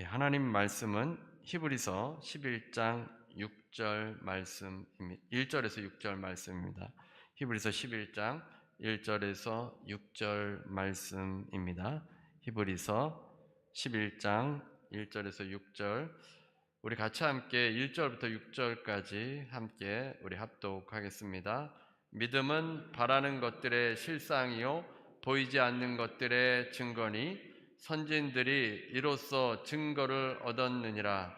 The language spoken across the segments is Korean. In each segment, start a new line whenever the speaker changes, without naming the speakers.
하나님 말씀은 히브리서 11장 6절 말씀입니다. 1절에서 6절 말씀입니다. 히브리서 11장 1절에서 6절 말씀입니다. 히브리서 11장 1절에서 6절, 우리 같이 함께 1절부터 6절까지 함께 우리 합독하겠습니다. 믿음은 바라는 것들의 실상이요 보이지 않는 것들의 증거니 선진들이 이로써 증거를 얻었느니라.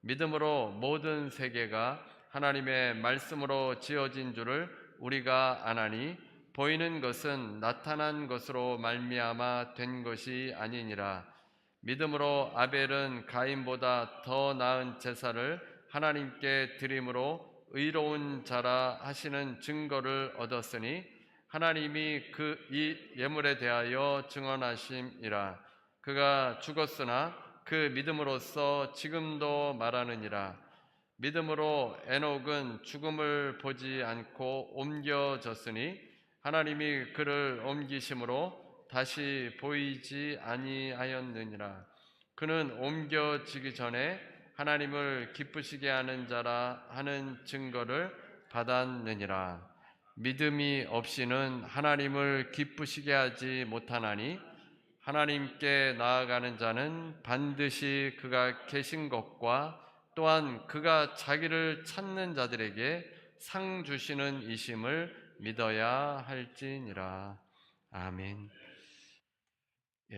믿음으로 모든 세계가 하나님의 말씀으로 지어진 줄을 우리가 아나니 보이는 것은 나타난 것으로 말미암아 된 것이 아니니라. 믿음으로 아벨은 가인보다 더 나은 제사를 하나님께 드림으로 의로운 자라 하시는 증거를 얻었으니 하나님이 이 예물에 대하여 증언하심이라. 그가 죽었으나 그 믿음으로써 지금도 말하느니라. 믿음으로 에녹은 죽음을 보지 않고 옮겨졌으니 하나님이 그를 옮기심으로 다시 보이지 아니하였느니라. 그는 옮겨지기 전에 하나님을 기쁘시게 하는 자라 하는 증거를 받았느니라. 믿음이 없이는 하나님을 기쁘시게 하지 못하나니 하나님께 나아가는 자는 반드시 그가 계신 것과 또한 그가 자기를 찾는 자들에게 상 주시는 이심을 믿어야 할지니라. 아멘.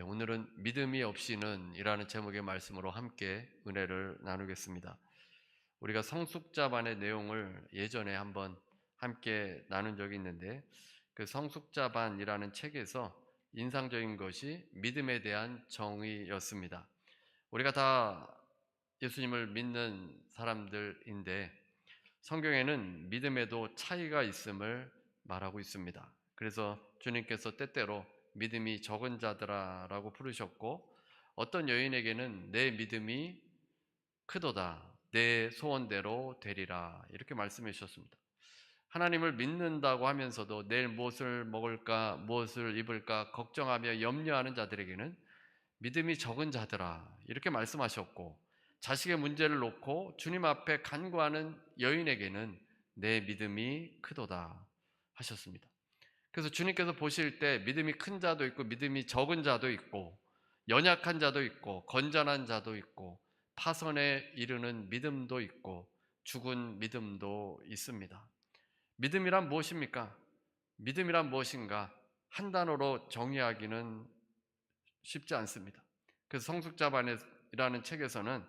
오늘은 믿음이 없이는 이라는 제목의 말씀으로 함께 은혜를 나누겠습니다. 우리가 성숙자반의 내용을 예전에 한번 함께 나눈 적이 있는데, 그 성숙자반이라는 책에서 인상적인 것이 믿음에 대한 정의였습니다. 우리가 다 예수님을 믿는 사람들인데 성경에는 믿음에도 차이가 있음을 말하고 있습니다. 그래서 주님께서 때때로 믿음이 적은 자들아라고 부르셨고, 어떤 여인에게는 내 믿음이 크도다, 내 소원대로 되리라, 이렇게 말씀해 주셨습니다. 하나님을 믿는다고 하면서도 내일 무엇을 먹을까, 무엇을 입을까 걱정하며 염려하는 자들에게는 믿음이 적은 자들아, 이렇게 말씀하셨고, 자식의 문제를 놓고 주님 앞에 간구하는 여인에게는 내 믿음이 크도다 하셨습니다. 그래서 주님께서 보실 때 믿음이 큰 자도 있고 믿음이 적은 자도 있고 연약한 자도 있고 건전한 자도 있고 파선에 이르는 믿음도 있고 죽은 믿음도 있습니다. 믿음이란 무엇입니까? 믿음이란 무엇인가? 한 단어로 정의하기는 쉽지 않습니다. 그래서 성숙자반이라는 책에서는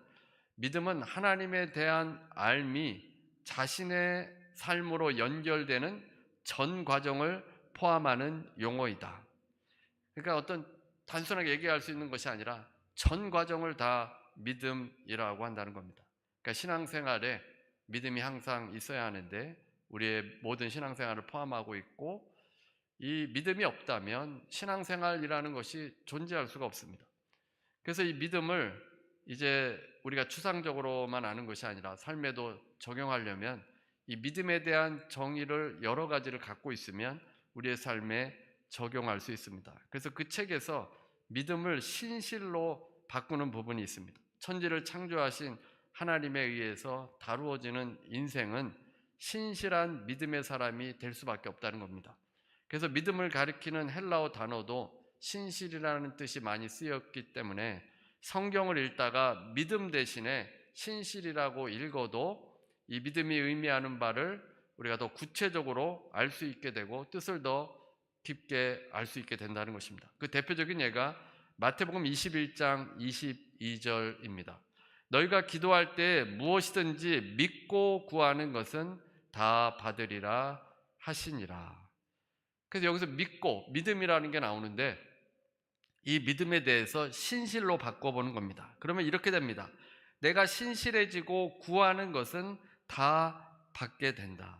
믿음은 하나님에 대한 알미, 자신의 삶으로 연결되는 전 과정을 포함하는 용어이다. 그러니까 어떤 단순하게 얘기할 수 있는 것이 아니라 전 과정을 다 믿음이라고 한다는 겁니다. 그러니까 신앙생활에 믿음이 항상 있어야 하는데 우리의 모든 신앙생활을 포함하고 있고, 이 믿음이 없다면 신앙생활이라는 것이 존재할 수가 없습니다. 그래서 이 믿음을 이제 우리가 추상적으로만 아는 것이 아니라 삶에도 적용하려면 이 믿음에 대한 정의를 여러 가지를 갖고 있으면 우리의 삶에 적용할 수 있습니다. 그래서 그 책에서 믿음을 신실로 바꾸는 부분이 있습니다. 천지를 창조하신 하나님에 의해서 다루어지는 인생은 신실한 믿음의 사람이 될 수밖에 없다는 겁니다. 그래서 믿음을 가리키는 헬라어 단어도 신실이라는 뜻이 많이 쓰였기 때문에 성경을 읽다가 믿음 대신에 신실이라고 읽어도 이 믿음이 의미하는 바를 우리가 더 구체적으로 알 수 있게 되고 뜻을 더 깊게 알 수 있게 된다는 것입니다. 그 대표적인 예가 마태복음 21장 22절입니다. 너희가 기도할 때 무엇이든지 믿고 구하는 것은 다 받으리라 하시니라. 그래서 여기서 믿고, 믿음이라는 게 나오는데 이 믿음에 대해서 신실로 바꿔보는 겁니다. 그러면 이렇게 됩니다. 내가 신실해지고 구하는 것은 다 받게 된다.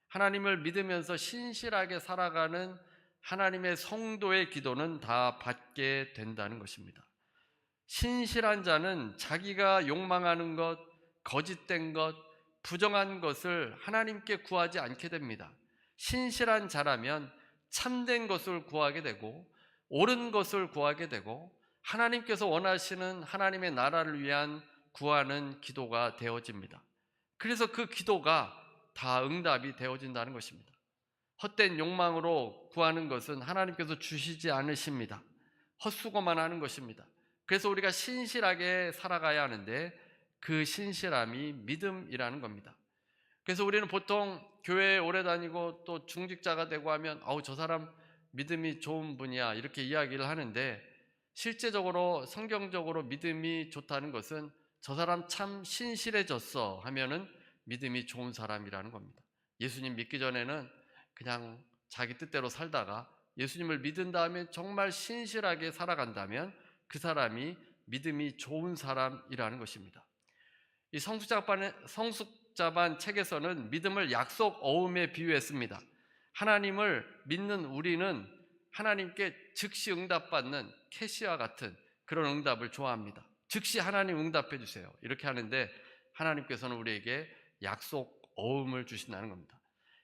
하나님을 믿으면서 신실하게 살아가는 하나님의 성도의 기도는 다 받게 된다는 것입니다. 신실한 자는 자기가 욕망하는 것, 거짓된 것, 부정한 것을 하나님께 구하지 않게 됩니다. 신실한 자라면 참된 것을 구하게 되고 옳은 것을 구하게 되고 하나님께서 원하시는 하나님의 나라를 위한 구하는 기도가 되어집니다. 그래서 그 기도가 다 응답이 되어진다는 것입니다. 헛된 욕망으로 구하는 것은 하나님께서 주시지 않으십니다. 헛수고만 하는 것입니다. 그래서 우리가 신실하게 살아가야 하는데 그 신실함이 믿음이라는 겁니다. 그래서 우리는 보통 교회에 오래 다니고 또 중직자가 되고 하면 저 사람 믿음이 좋은 분이야 이렇게 이야기를 하는데, 실제적으로 성경적으로 믿음이 좋다는 것은 저 사람 참 신실해졌어 하면은 믿음이 좋은 사람이라는 겁니다. 예수님 믿기 전에는 그냥 자기 뜻대로 살다가 예수님을 믿은 다음에 정말 신실하게 살아간다면 그 사람이 믿음이 좋은 사람이라는 것입니다. 이 성숙자반 책에서는 믿음을 약속 어음에 비유했습니다. 하나님을 믿는 우리는 하나님께 즉시 응답받는 캐시와 같은 그런 응답을 좋아합니다. 즉시 하나님 응답해 주세요 이렇게 하는데, 하나님께서는 우리에게 약속 어음을 주신다는 겁니다.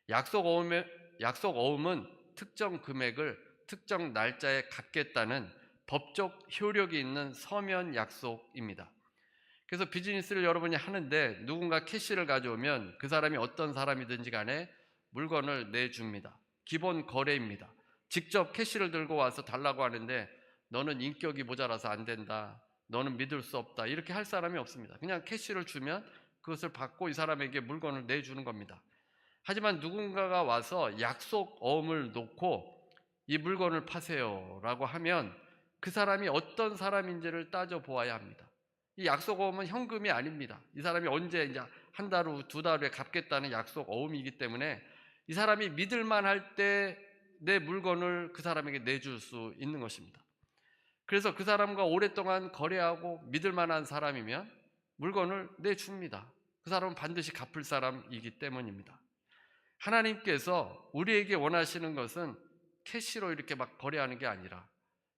약속 어음은 특정 금액을 특정 날짜에 갚겠다는 법적 효력이 있는 서면 약속입니다. 그래서 비즈니스를 여러분이 하는데 누군가 캐시를 가져오면 그 사람이 어떤 사람이든지 간에 물건을 내줍니다. 기본 거래입니다. 직접 캐시를 들고 와서 달라고 하는데 너는 인격이 모자라서 안 된다, 너는 믿을 수 없다 이렇게 할 사람이 없습니다. 그냥 캐시를 주면 그것을 받고 이 사람에게 물건을 내주는 겁니다. 하지만 누군가가 와서 약속 어음을 놓고 이 물건을 파세요 라고 하면 그 사람이 어떤 사람인지를 따져보아야 합니다. 이 약속 어음은 현금이 아닙니다. 이 사람이 언제 이제 한 달 후, 두 달 후에 갚겠다는 약속 어음이기 때문에 이 사람이 믿을만 할 때 내 물건을 그 사람에게 내줄 수 있는 것입니다. 그래서 그 사람과 오랫동안 거래하고 믿을만한 사람이면 물건을 내줍니다. 그 사람은 반드시 갚을 사람이기 때문입니다. 하나님께서 우리에게 원하시는 것은 캐시로 이렇게 막 거래하는 게 아니라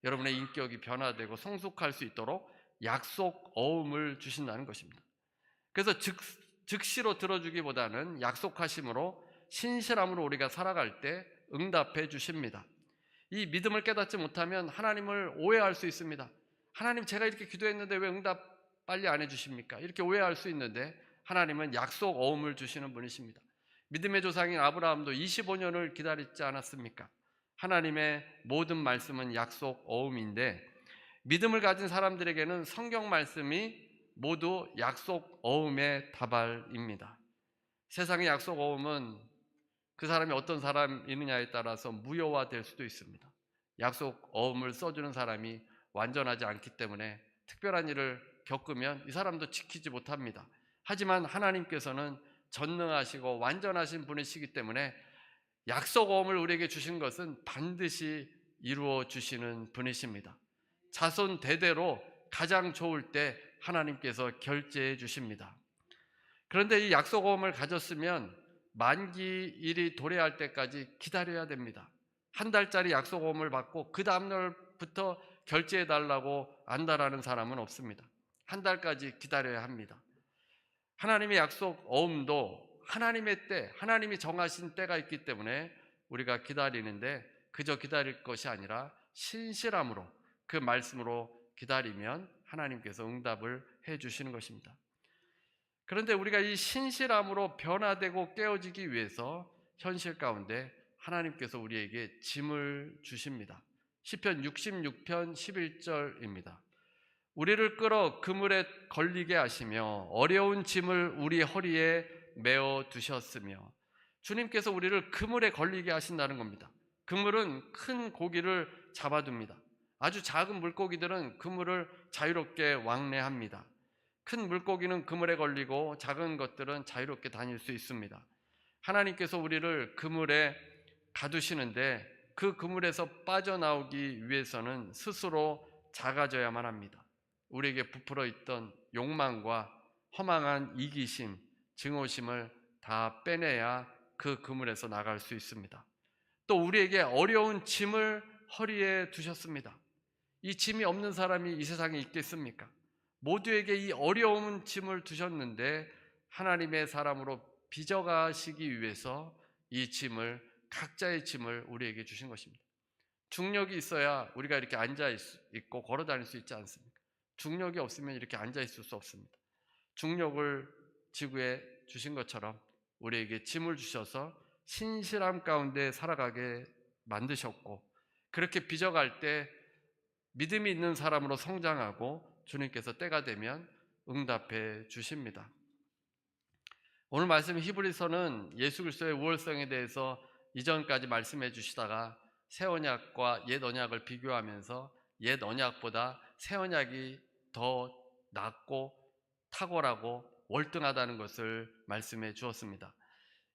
여러분의 인격이 변화되고 성숙할 수 있도록 약속 어음을 주신다는 것입니다. 그래서 즉시로 들어주기보다는 약속하심으로 신실함으로 우리가 살아갈 때 응답해 주십니다. 이 믿음을 깨닫지 못하면 하나님을 오해할 수 있습니다. 하나님, 제가 이렇게 기도했는데 왜 응답 빨리 안 해주십니까? 이렇게 오해할 수 있는데 하나님은 약속 어음을 주시는 분이십니다. 믿음의 조상인 아브라함도 25년을 기다리지 않았습니까? 하나님의 모든 말씀은 약속 어음인데 믿음을 가진 사람들에게는 성경 말씀이 모두 약속 어음의 다발입니다. 세상의 약속 어음은 그 사람이 어떤 사람이느냐에 따라서 무효화될 수도 있습니다. 약속 어음을 써주는 사람이 완전하지 않기 때문에 특별한 일을 겪으면 이 사람도 지키지 못합니다. 하지만 하나님께서는 전능하시고 완전하신 분이시기 때문에 약속 어음을 우리에게 주신 것은 반드시 이루어 주시는 분이십니다. 자손 대대로 가장 좋을 때 하나님께서 결제해 주십니다. 그런데 이 약속 어음을 가졌으면 만기일이 도래할 때까지 기다려야 됩니다. 한 달짜리 약속 어음을 받고 그 다음날부터 결제해 달라고 안달하는 사람은 없습니다. 한 달까지 기다려야 합니다. 하나님의 약속 어음도 하나님의 때, 하나님이 정하신 때가 있기 때문에 우리가 기다리는데 그저 기다릴 것이 아니라 신실함으로 그 말씀으로 기다리면 하나님께서 응답을 해 주시는 것입니다. 그런데 우리가 이 신실함으로 변화되고 깨어지기 위해서 현실 가운데 하나님께서 우리에게 짐을 주십니다. 시편 66편 11절입니다. 우리를 끌어 그물에 걸리게 하시며 어려운 짐을 우리 허리에 메어 두셨으며, 주님께서 우리를 그물에 걸리게 하신다는 겁니다. 그물은 큰 고기를 잡아둡니다. 아주 작은 물고기들은 그물을 자유롭게 왕래합니다. 큰 물고기는 그물에 걸리고 작은 것들은 자유롭게 다닐 수 있습니다. 하나님께서 우리를 그물에 가두시는데 그 그물에서 빠져나오기 위해서는 스스로 작아져야만 합니다. 우리에게 부풀어 있던 욕망과 허망한 이기심, 증오심을 다 빼내야 그 그물에서 나갈 수 있습니다. 또 우리에게 어려운 짐을 허리에 두셨습니다. 이 짐이 없는 사람이 이 세상에 있겠습니까? 모두에게 이 어려운 짐을 두셨는데 하나님의 사람으로 빚어가시기 위해서 이 짐을, 각자의 짐을 우리에게 주신 것입니다. 중력이 있어야 우리가 이렇게 앉아 있고 걸어 다닐 수 있지 않습니까? 중력이 없으면 이렇게 앉아 있을 수 없습니다. 중력을 지구에 주신 것처럼 우리에게 짐을 주셔서 신실함 가운데 살아가게 만드셨고, 그렇게 빚어갈 때 믿음이 있는 사람으로 성장하고 주님께서 때가 되면 응답해 주십니다. 오늘 말씀 히브리서는 예수 그리스도의 우월성에 대해서 이전까지 말씀해 주시다가 새 언약과 옛 언약을 비교하면서 옛 언약보다 새 언약이 더 낫고 탁월하고 월등하다는 것을 말씀해 주었습니다.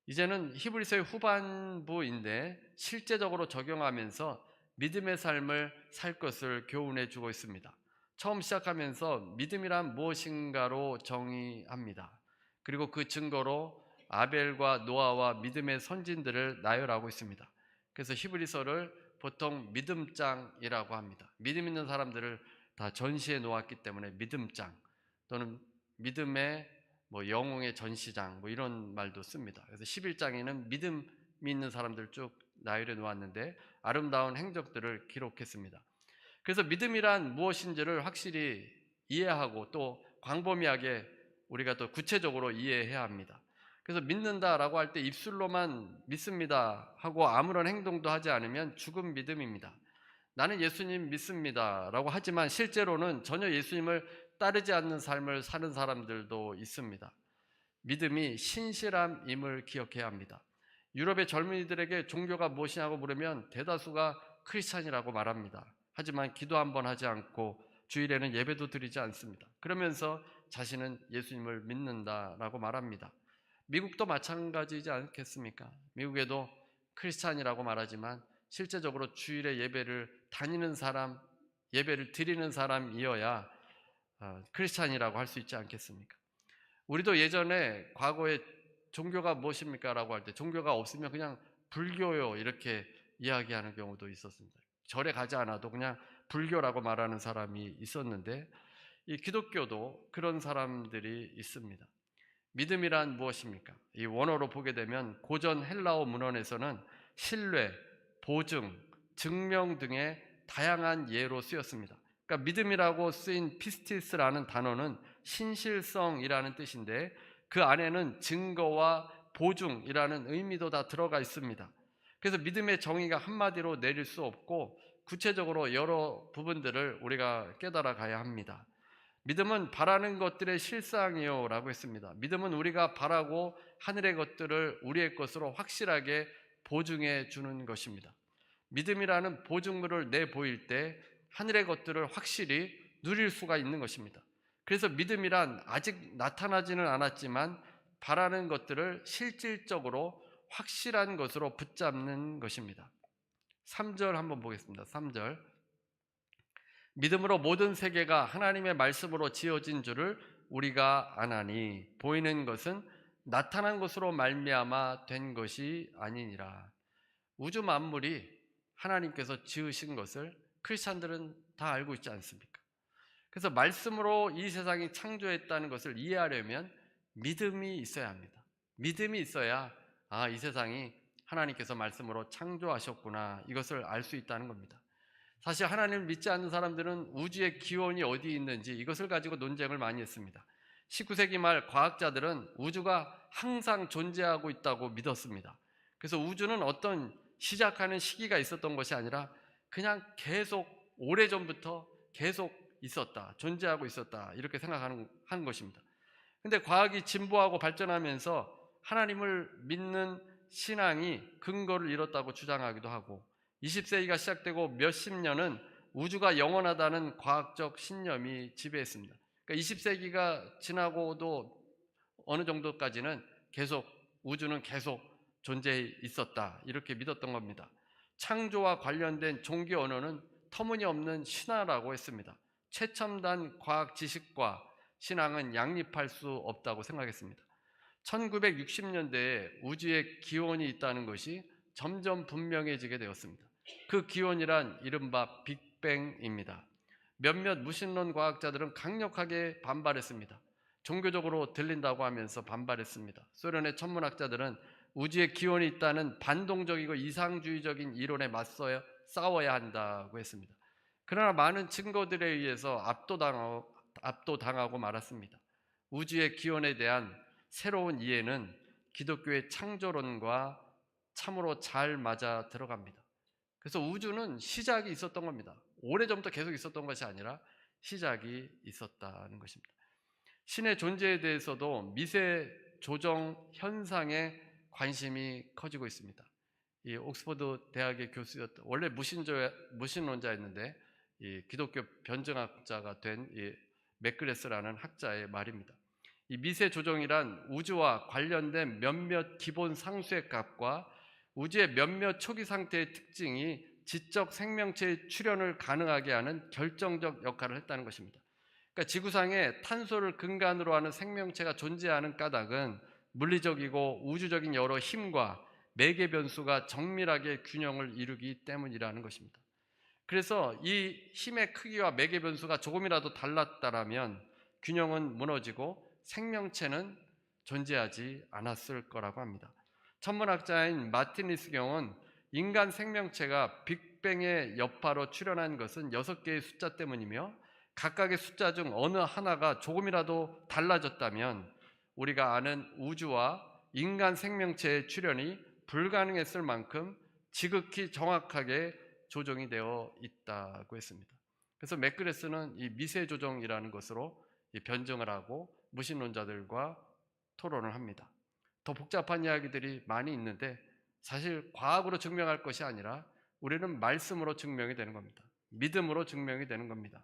이제는 히브리서의 후반부인데 실제적으로 적용하면서 믿음의 삶을 살 것을 교훈해 주고 있습니다. 처음 시작하면서 믿음이란 무엇인가로 정의합니다. 그리고 그 증거로 아벨과 노아와 믿음의 선진들을 나열하고 있습니다. 그래서 히브리서를 보통 믿음장이라고 합니다. 믿음 있는 사람들을 다 전시해 놓았기 때문에 믿음장, 또는 믿음의 영웅의 전시장 이런 말도 씁니다. 그래서 11장에는 믿음이 있는 사람들 쭉 나열해 놓았는데 아름다운 행적들을 기록했습니다. 그래서 믿음이란 무엇인지를 확실히 이해하고 또 광범위하게 우리가 또 구체적으로 이해해야 합니다. 그래서 믿는다라고 할 때 입술로만 믿습니다 하고 아무런 행동도 하지 않으면 죽은 믿음입니다. 나는 예수님 믿습니다 라고 하지만 실제로는 전혀 예수님을 따르지 않는 삶을 사는 사람들도 있습니다. 믿음이 신실함임을 기억해야 합니다. 유럽의 젊은이들에게 종교가 무엇이냐고 물으면 대다수가 크리스찬이라고 말합니다. 하지만 기도 한 번 하지 않고 주일에는 예배도 드리지 않습니다. 그러면서 자신은 예수님을 믿는다라고 말합니다. 미국도 마찬가지이지 않겠습니까? 미국에도 크리스찬이라고 말하지만 실제적으로 주일에 예배를 다니는 사람, 예배를 드리는 사람이어야 크리스찬이라고 할 수 있지 않겠습니까? 우리도 예전에 과거에 종교가 무엇입니까? 라고 할 때 종교가 없으면 그냥 불교요 이렇게 이야기하는 경우도 있었습니다. 절에 가지 않아도 그냥 불교라고 말하는 사람이 있었는데 이 기독교도 그런 사람들이 있습니다. 믿음이란 무엇입니까? 이 원어로 보게 되면 고전 헬라어 문헌에서는 신뢰, 보증, 증명 등의 다양한 예로 쓰였습니다. 그러니까 믿음이라고 쓰인 피스티스라는 단어는 신실성이라는 뜻인데 그 안에는 증거와 보증이라는 의미도 다 들어가 있습니다. 그래서 믿음의 정의가 한마디로 내릴 수 없고 구체적으로 여러 부분들을 우리가 깨달아 가야 합니다. 믿음은 바라는 것들의 실상이요 라고 했습니다. 믿음은 우리가 바라고 하늘의 것들을 우리의 것으로 확실하게 보증해 주는 것입니다. 믿음이라는 보증물을 내보일 때 하늘의 것들을 확실히 누릴 수가 있는 것입니다. 그래서 믿음이란 아직 나타나지는 않았지만 바라는 것들을 실질적으로 확실한 것으로 붙잡는 것입니다. 3절 한번 보겠습니다. 3절 믿음으로 모든 세계가 하나님의 말씀으로 지어진 줄을 우리가 아나니 보이는 것은 나타난 것으로 말미암아 된 것이 아니니라. 우주 만물이 하나님께서 지으신 것을 크리스찬들은 다 알고 있지 않습니까? 그래서 말씀으로 이 세상이 창조했다는 것을 이해하려면 믿음이 있어야 합니다. 믿음이 있어야 이 세상이 하나님께서 말씀으로 창조하셨구나 이것을 알 수 있다는 겁니다. 사실 하나님을 믿지 않는 사람들은 우주의 기원이 어디 있는지 이것을 가지고 논쟁을 많이 했습니다. 19세기 말 과학자들은 우주가 항상 존재하고 있다고 믿었습니다. 그래서 우주는 어떤 시작하는 시기가 있었던 것이 아니라 그냥 계속 오래전부터 계속 있었다, 존재하고 있었다 이렇게 생각하는 것입니다. 그런데 과학이 진보하고 발전하면서 하나님을 믿는 신앙이 근거를 잃었다고 주장하기도 하고 20세기가 시작되고 몇십 년은 우주가 영원하다는 과학적 신념이 지배했습니다. 그러니까 20세기가 지나고도 어느 정도까지는 계속 우주는 계속 존재해 있었다 이렇게 믿었던 겁니다. 창조와 관련된 종교 언어는 터무니없는 신화라고 했습니다. 최첨단 과학 지식과 신앙은 양립할 수 없다고 생각했습니다. 1960년대에 우주의 기원이 있다는 것이 점점 분명해지게 되었습니다. 그 기원이란 이른바 빅뱅입니다. 몇몇 무신론 과학자들은 강력하게 반발했습니다. 종교적으로 들린다고 하면서 반발했습니다. 소련의 천문학자들은 우주의 기원이 있다는 반동적이고 이상주의적인 이론에 맞서야 싸워야 한다고 했습니다. 그러나 많은 증거들에 의해서 압도당하고 말았습니다. 우주의 기원에 대한 새로운 이해는 기독교의 창조론과 참으로 잘 맞아 들어갑니다. 그래서 우주는 시작이 있었던 겁니다. 오래전부터 계속 있었던 것이 아니라 시작이 있었다는 것입니다. 신의 존재에 대해서도 미세 조정 현상에 관심이 커지고 있습니다. 이 옥스퍼드 대학의 교수였던, 원래 무신론자였는데 이 기독교 변증학자가 된 이 맥그레스라는 학자의 말입니다. 이 미세 조정이란 우주와 관련된 몇몇 기본 상수의 값과 우주의 몇몇 초기 상태의 특징이 지적 생명체의 출현을 가능하게 하는 결정적 역할을 했다는 것입니다. 그러니까 지구상에 탄소를 근간으로 하는 생명체가 존재하는 까닭은 물리적이고 우주적인 여러 힘과 매개 변수가 정밀하게 균형을 이루기 때문이라는 것입니다. 그래서 이 힘의 크기와 매개 변수가 조금이라도 달랐다라면 균형은 무너지고 생명체는 존재하지 않았을 거라고 합니다. 천문학자인 마틴 리스경은 인간 생명체가 빅뱅의 여파로 출현한 것은 6개의 숫자 때문이며 각각의 숫자 중 어느 하나가 조금이라도 달라졌다면 우리가 아는 우주와 인간 생명체의 출현이 불가능했을 만큼 지극히 정확하게 조정이 되어 있다고 했습니다. 그래서 맥그레스는 이 미세 조정이라는 것으로 변증을 하고 무신론자들과 토론을 합니다. 더 복잡한 이야기들이 많이 있는데 사실 과학으로 증명할 것이 아니라 우리는 말씀으로 증명이 되는 겁니다. 믿음으로 증명이 되는 겁니다.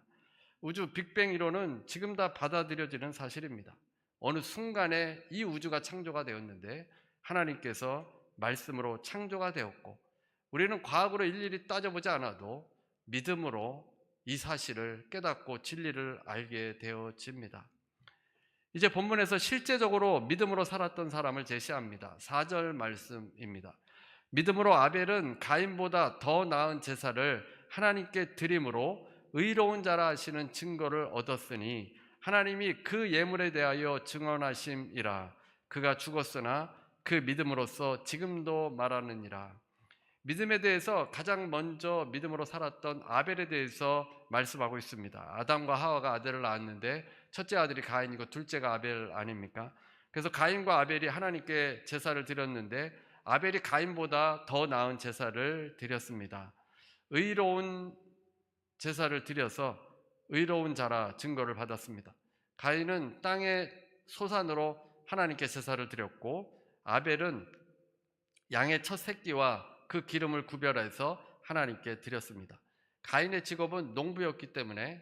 우주 빅뱅 이론은 지금 다 받아들여지는 사실입니다. 어느 순간에 이 우주가 창조가 되었는데 하나님께서 말씀으로 창조가 되었고 우리는 과학으로 일일이 따져보지 않아도 믿음으로 이 사실을 깨닫고 진리를 알게 되어집니다. 이제 본문에서 실제적으로 믿음으로 살았던 사람을 제시합니다. 4절 말씀입니다. 믿음으로 아벨은 가인보다 더 나은 제사를 하나님께 드림으로 의로운 자라 하시는 증거를 얻었으니 하나님이 그 예물에 대하여 증언하심이라. 그가 죽었으나 그 믿음으로써 지금도 말하느니라. 믿음에 대해서 가장 먼저 믿음으로 살았던 아벨에 대해서 말씀하고 있습니다. 아담과 하와가 아들을 낳았는데 첫째 아들이 가인이고 둘째가 아벨 아닙니까? 그래서 가인과 아벨이 하나님께 제사를 드렸는데 아벨이 가인보다 더 나은 제사를 드렸습니다. 의로운 제사를 드려서 의로운 자라 증거를 받았습니다. 가인은 땅의 소산으로 하나님께 제사를 드렸고 아벨은 양의 첫 새끼와 그 기름을 구별해서 하나님께 드렸습니다. 가인의 직업은 농부였기 때문에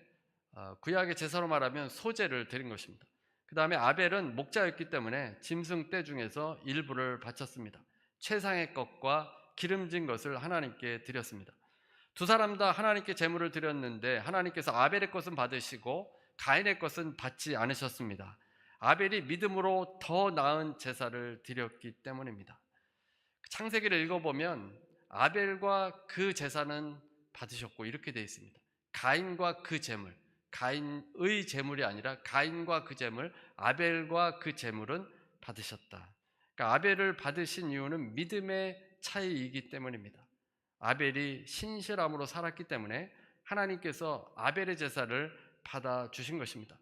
구약의 제사로 말하면 소제를 드린 것입니다. 그 다음에 아벨은 목자였기 때문에 짐승 떼 중에서 일부를 바쳤습니다. 최상의 것과 기름진 것을 하나님께 드렸습니다. 두 사람 다 하나님께 제물을 드렸는데 하나님께서 아벨의 것은 받으시고 가인의 것은 받지 않으셨습니다. 아벨이 믿음으로 더 나은 제사를 드렸기 때문입니다. 창세기를 읽어보면 아벨과 그 제사는 받으셨고 이렇게 되어 있습니다. 가인과 그 제물, 가인의 제물이 아니라 가인과 그 제물, 아벨과 그 제물은 받으셨다. 그러니까 아벨을 받으신 이유는 믿음의 차이이기 때문입니다. 아벨이 신실함으로 살았기 때문에 하나님께서 아벨의 제사를 받아주신 것입니다.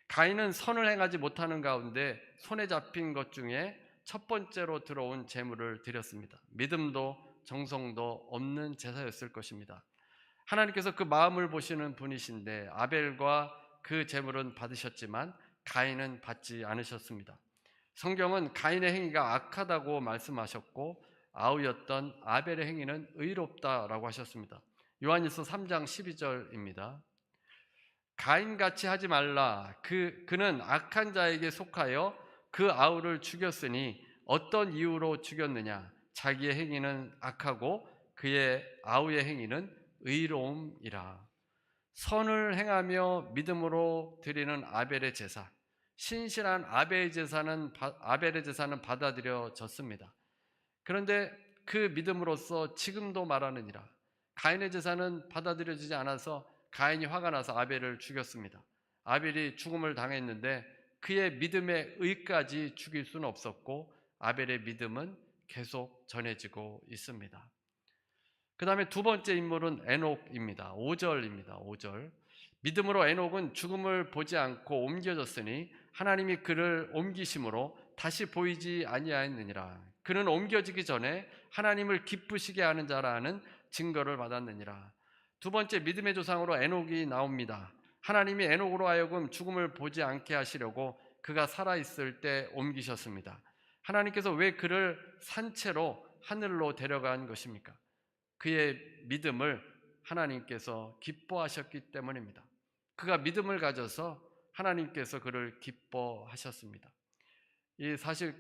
가인은 선을 행하지 못하는 가운데 손에 잡힌 것 중에 첫 번째로 들어온 제물을 드렸습니다. 믿음도 정성도 없는 제사였을 것입니다. 하나님께서 그 마음을 보시는 분이신데 아벨과 그 제물은 받으셨지만 가인은 받지 않으셨습니다. 성경은 가인의 행위가 악하다고 말씀하셨고 아우였던 아벨의 행위는 의롭다라고 하셨습니다. 요한일서 3장 12절입니다. 가인같이 하지 말라. 그는 악한 자에게 속하여 그 아우를 죽였으니 어떤 이유로 죽였느냐? 자기의 행위는 악하고 그의 아우의 행위는 의로움이라. 선을 행하며 믿음으로 드리는 아벨의 제사, 신실한 아벨의 제사는 받아들여졌습니다. 그런데 그 믿음으로써 지금도 말하느니라. 가인의 제사는 받아들여지지 않아서 가인이 화가 나서 아벨을 죽였습니다. 아벨이 죽음을 당했는데 그의 믿음의 의까지 죽일 수는 없었고 아벨의 믿음은 계속 전해지고 있습니다. 그 다음에 두 번째 인물은 에녹입니다. 5절입니다. 5절. 믿음으로 에녹은 죽음을 보지 않고 옮겨졌으니 하나님이 그를 옮기심으로 다시 보이지 아니하였느니라. 그는 옮겨지기 전에 하나님을 기쁘시게 하는 자라는 증거를 받았느니라. 두 번째 믿음의 조상으로 에녹이 나옵니다. 하나님이 에녹으로 하여금 죽음을 보지 않게 하시려고 그가 살아있을 때 옮기셨습니다. 하나님께서 왜 그를 산채로 하늘로 데려간 것입니까? 그의 믿음을 하나님께서 기뻐하셨기 때문입니다. 그가 믿음을 가져서 하나님께서 그를 기뻐하셨습니다. 이 사실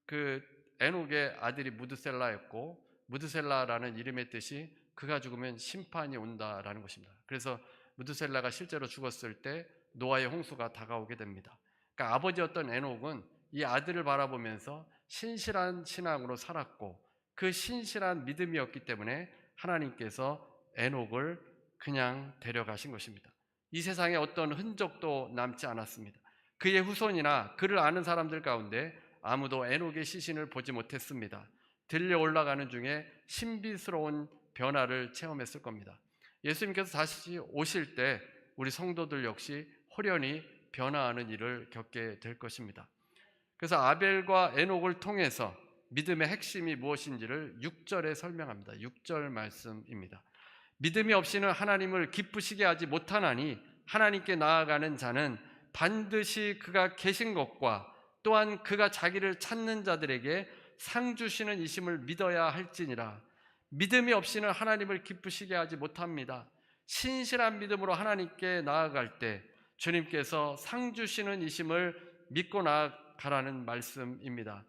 그 에녹의 아들이 무드셀라였고, 무드셀라라는 이름의 뜻이 그가 죽으면 심판이 온다라는 것입니다. 그래서 무드셀라가 실제로 죽었을 때 노아의 홍수가 다가오게 됩니다. 그러니까 아버지였던 에녹은 이 아들을 바라보면서 신실한 신앙으로 살았고, 그 신실한 믿음이었기 때문에 하나님께서 에녹을 그냥 데려가신 것입니다. 이 세상에 어떤 흔적도 남지 않았습니다. 그의 후손이나 그를 아는 사람들 가운데 아무도 에녹의 시신을 보지 못했습니다. 들려 올라가는 중에 신비스러운 변화를 체험했을 겁니다. 예수님께서 다시 오실 때 우리 성도들 역시 호련히 변화하는 일을 겪게 될 것입니다. 그래서 아벨과 에녹을 통해서 믿음의 핵심이 무엇인지를 6절에 설명합니다. 6절 말씀입니다. 믿음이 없이는 하나님을 기쁘시게 하지 못하나니 하나님께 나아가는 자는 반드시 그가 계신 것과 또한 그가 자기를 찾는 자들에게 상 주시는 이심을 믿어야 할지니라. 믿음이 없이는 하나님을 기쁘시게 하지 못합니다. 신실한 믿음으로 하나님께 나아갈 때 주님께서 상 주시는 이심을 믿고 나아가라는 말씀입니다.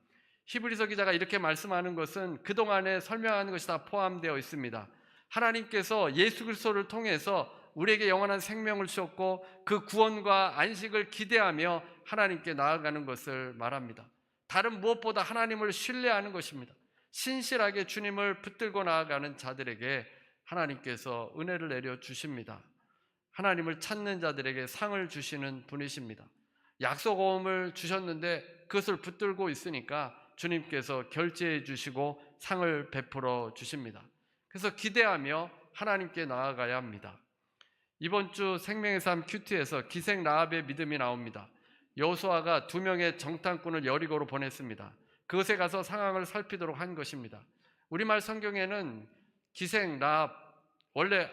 히브리서 기자가 이렇게 말씀하는 것은 그동안에 설명하는 것이 다 포함되어 있습니다. 하나님께서 예수 그리스도를 통해서 우리에게 영원한 생명을 주셨고 그 구원과 안식을 기대하며 하나님께 나아가는 것을 말합니다. 다른 무엇보다 하나님을 신뢰하는 것입니다. 신실하게 주님을 붙들고 나아가는 자들에게 하나님께서 은혜를 내려 주십니다. 하나님을 찾는 자들에게 상을 주시는 분이십니다. 약속을 주셨는데 그것을 붙들고 있으니까 주님께서 결제해 주시고 상을 베풀어 주십니다. 그래서 기대하며 하나님께 나아가야 합니다. 이번 주 생명의 삶 큐티에서 기생 라합의 믿음이 나옵니다. 여호수아가 2명의 정탐꾼을 여리고로 보냈습니다. 그것에 가서 상황을 살피도록 한 것입니다. 우리말 성경에는 기생 라합, 원래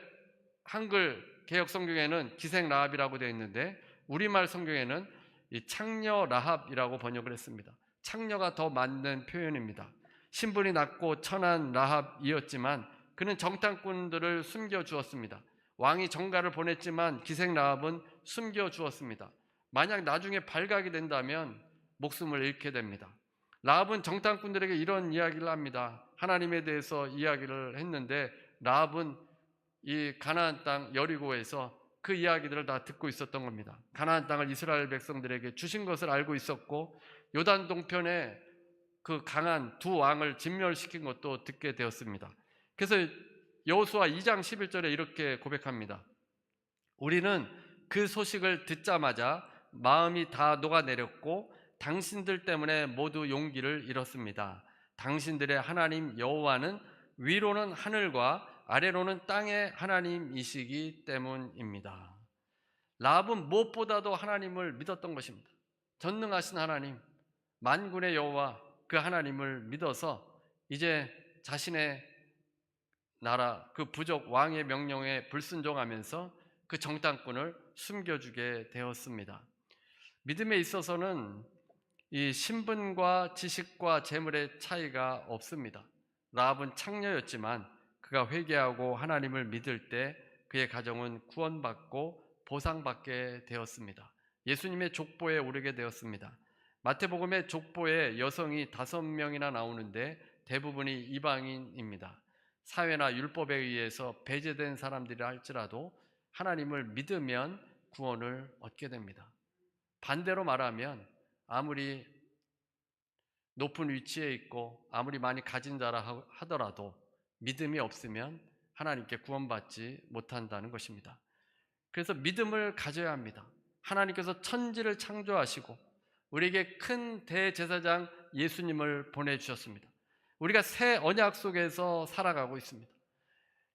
한글 개역 성경에는 기생 라합이라고 되어 있는데 우리말 성경에는 이 창녀 라합이라고 번역을 했습니다. 창녀가 더 맞는 표현입니다. 신분이 낮고 천한 라합이었지만 그는 정탐꾼들을 숨겨주었습니다. 왕이 정가를 보냈지만 기생 라합은 숨겨주었습니다. 만약 나중에 발각이 된다면 목숨을 잃게 됩니다. 라합은 정탐꾼들에게 이런 이야기를 합니다. 하나님에 대해서 이야기를 했는데 라합은 이 가나안 땅 여리고에서 그 이야기들을 다 듣고 있었던 겁니다. 가나안 땅을 이스라엘 백성들에게 주신 것을 알고 있었고 요단 동편에 그 강한 두 왕을 진멸시킨 것도 듣게 되었습니다. 그래서 여호수아 2장 11절에 이렇게 고백합니다. 우리는 그 소식을 듣자마자 마음이 다 녹아내렸고 당신들 때문에 모두 용기를 잃었습니다. 당신들의 하나님 여호와는 위로는 하늘과 아래로는 땅의 하나님이시기 때문입니다. 라합은 무엇보다도 하나님을 믿었던 것입니다. 전능하신 하나님, 만군의 여호와 그 하나님을 믿어서 이제 자신의 나라 그 부족 왕의 명령에 불순종하면서 그 정탐꾼을 숨겨주게 되었습니다. 믿음에 있어서는 이 신분과 지식과 재물의 차이가 없습니다. 라합은 창녀였지만 그가 회개하고 하나님을 믿을 때 그의 가정은 구원받고 보상받게 되었습니다. 예수님의 족보에 오르게 되었습니다. 마태복음의 족보에 여성이 5명이나 나오는데 대부분이 이방인입니다. 사회나 율법에 의해서 배제된 사람들이라 할지라도 하나님을 믿으면 구원을 얻게 됩니다. 반대로 말하면 아무리 높은 위치에 있고 아무리 많이 가진 자라 하더라도 믿음이 없으면 하나님께 구원받지 못한다는 것입니다. 그래서 믿음을 가져야 합니다. 하나님께서 천지를 창조하시고 우리에게 큰 대제사장 예수님을 보내주셨습니다. 우리가 새 언약 속에서 살아가고 있습니다.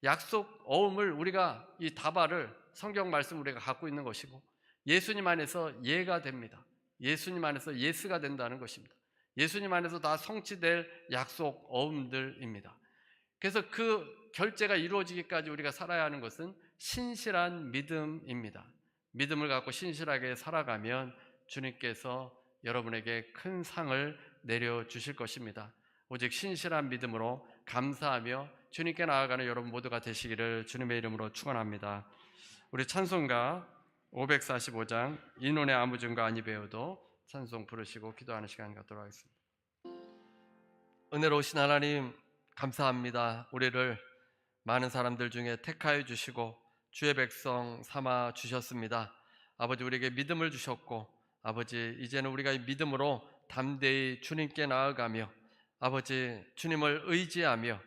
약속 어음을 우리가 이 다발을 성경 말씀 우리가 갖고 있는 것이고 예수님 안에서 예가 됩니다. 예수님 안에서 예스가 된다는 것입니다. 예수님 안에서 다 성취될 약속 어음들입니다. 그래서 그 결제가 이루어지기까지 우리가 살아야 하는 것은 신실한 믿음입니다. 믿음을 갖고 신실하게 살아가면 주님께서 여러분에게 큰 상을 내려주실 것입니다. 오직 신실한 믿음으로 감사하며 주님께 나아가는 여러분 모두가 되시기를 주님의 이름으로 축원합니다. 우리 찬송가 545장 인원의 아무 증거 아니 배워도 찬송 부르시고 기도하는 시간 갖도록 하겠습니다. 은혜로우신 하나님 감사합니다. 우리를 많은 사람들 중에 택하여 주시고 주의 백성 삼아 주셨습니다. 아버지 우리에게 믿음을 주셨고 아버지 이제는 우리가 이 믿음으로 담대히 주님께 나아가며 아버지 주님을 의지하며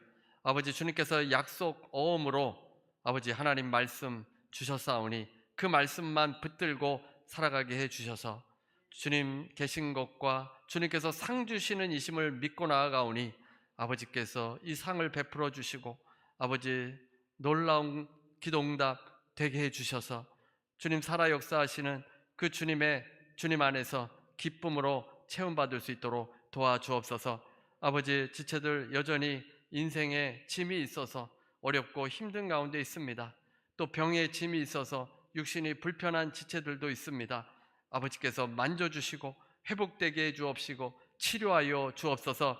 아버지 주님께서 약속 어음으로 아버지 하나님 말씀 주셨사오니 그 말씀만 붙들고 살아가게 해주셔서 주님 계신 것과 주님께서 상 주시는 이심을 믿고 나아가오니 아버지께서 이 상을 베풀어 주시고 아버지 놀라운 기도응답 되게 해주셔서 주님 살아 역사하시는 그 주님 안에서 기쁨으로 체험받을 수 있도록 도와주옵소서. 아버지 지체들 여전히 인생에 짐이 있어서 어렵고 힘든 가운데 있습니다. 또 병에 짐이 있어서 육신이 불편한 지체들도 있습니다. 아버지께서 만져주시고 회복되게 해주옵시고 치료하여 주옵소서.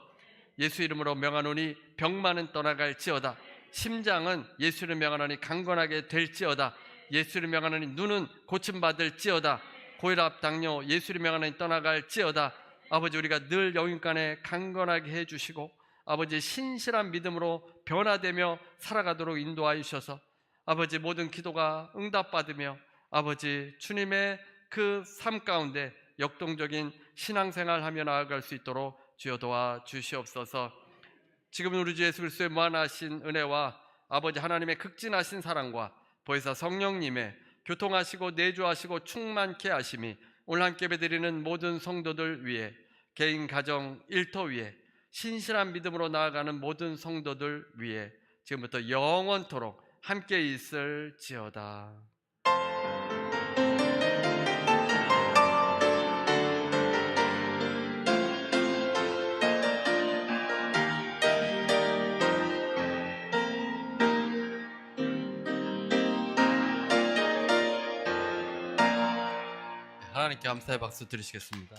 예수 이름으로 명하노니 병만은 떠나갈지어다. 심장은 예수 이름 명하노니 강건하게 될지어다. 예수 이름 명하노니 눈은 고침받을지어다. 고혈압 당뇨 예수 이름 명하노니 떠나갈지어다. 아버지 우리가 늘 영육간에 강건하게 해주시고 아버지 신실한 믿음으로 변화되며 살아가도록 인도하여 주셔서 아버지 모든 기도가 응답받으며 아버지 주님의 그 삶 가운데 역동적인 신앙생활하며 나아갈 수 있도록 주여 도와주시옵소서. 지금은 우리 주 예수 그리스도의 무한하신 은혜와 아버지 하나님의 극진하신 사랑과 보혜사 성령님의 교통하시고 내주하시고 충만케 하심이 오늘 함께 예배드리는 모든 성도들 위해 개인 가정 일터 위에 신실한 믿음으로 나아가는 모든 성도들 위해 지금부터 영원토록 함께 있을지어다. 하나님께 감사의 박수 드리시겠습니다.